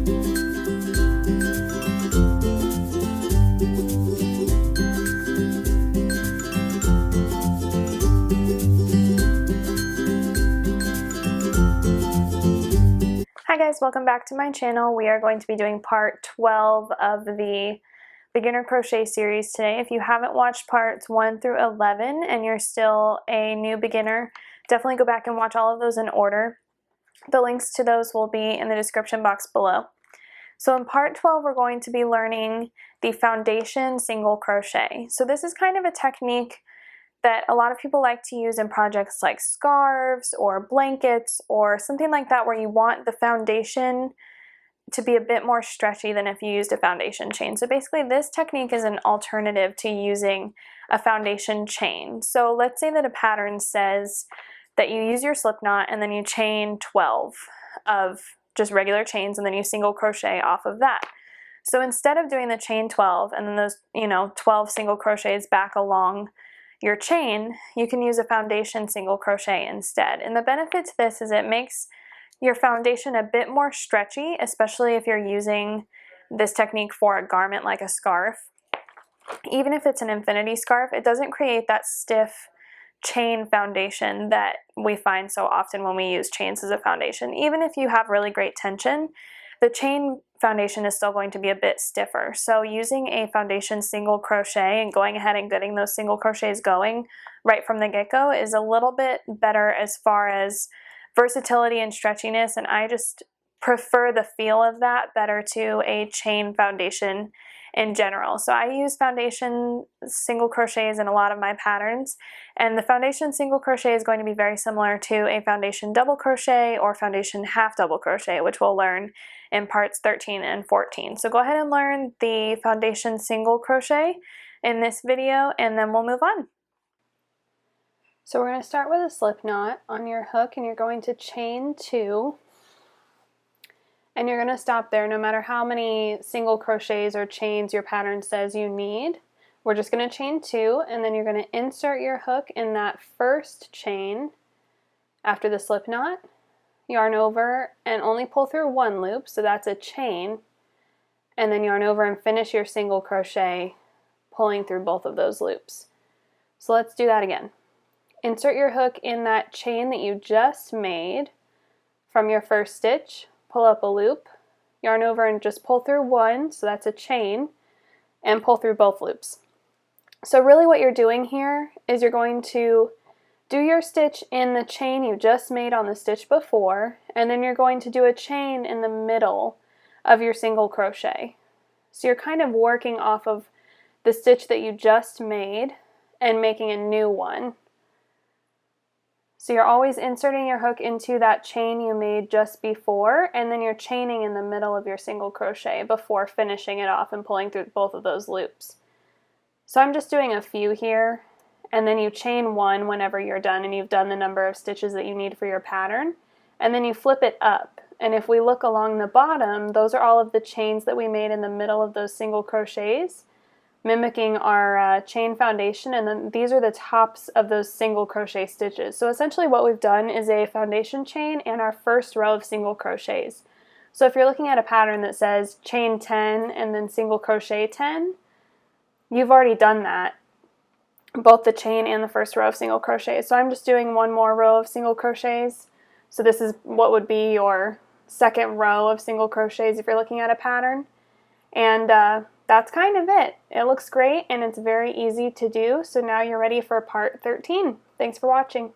Hi guys, welcome back to my channel. We are going to be doing part 12 of the beginner crochet series today. If you haven't watched parts 1 through 11 and you're still a new beginner, definitely go back and watch all of those in order. The links to those will be in the description box below. So in part 12 we're going to be learning the foundation single crochet. So this is kind of a technique that a lot of people like to use in projects like scarves or blankets or something like that, where you want the foundation to be a bit more stretchy than if you used a foundation chain. So basically this technique is an alternative to using a foundation chain. So let's say that a pattern says that you use your slipknot and then you chain 12 of just regular chains and then you single crochet off of that. So instead of doing the chain 12 and then those 12 single crochets back along your chain, you can use a foundation single crochet instead. And the benefit to this is it makes your foundation a bit more stretchy, especially if you're using this technique for a garment like a scarf. Even if it's an infinity scarf, it doesn't create that stiff chain foundation that we find so often when we use chains as a foundation. Even if you have really great tension, the chain foundation is still going to be a bit stiffer. So using a foundation single crochet and going ahead and getting those single crochets going right from the get-go is a little bit better as far as versatility and stretchiness, and I just prefer the feel of that better to a chain foundation in general. So I use foundation single crochets in a lot of my patterns, and the foundation single crochet is going to be very similar to a foundation double crochet or foundation half double crochet, which we'll learn in parts 13 and 14. So go ahead and learn the foundation single crochet in this video and then we'll move on. So we're going to start with a slip knot on your hook, and you're going to chain 2. And you're going to stop there no matter how many single crochets or chains your pattern says you need. We're just going to chain 2, and then you're going to insert your hook in that first chain after the slip knot, yarn over and only pull through 1 loop, so that's a chain, and then yarn over and finish your single crochet pulling through both of those loops. So let's do that again. Insert your hook in that chain that you just made from your first stitch, pull up a loop, yarn over and just pull through 1, so that's a chain, and pull through both loops. So really what you're doing here is you're going to do your stitch in the chain you just made on the stitch before, and then you're going to do a chain in the middle of your single crochet. So you're kind of working off of the stitch that you just made and making a new one. So you're always inserting your hook into that chain you made just before, and then you're chaining in the middle of your single crochet before finishing it off and pulling through both of those loops. So I'm just doing a few here, and then you chain 1 whenever you're done and you've done the number of stitches that you need for your pattern, and then you flip it up. And if we look along the bottom, those are all of the chains that we made in the middle of those single crochets, mimicking our chain foundation, and then these are the tops of those single crochet stitches. So essentially what we've done is a foundation chain and our first row of single crochets. So if you're looking at a pattern that says chain 10 and then single crochet 10, you've already done that, both the chain and the first row of single crochets. So I'm just doing 1 more row of single crochets. So this is what would be your second row of single crochets if you're looking at a pattern. And that's kind of it. It looks great and it's very easy to do. So now you're ready for part 13. Thanks for watching.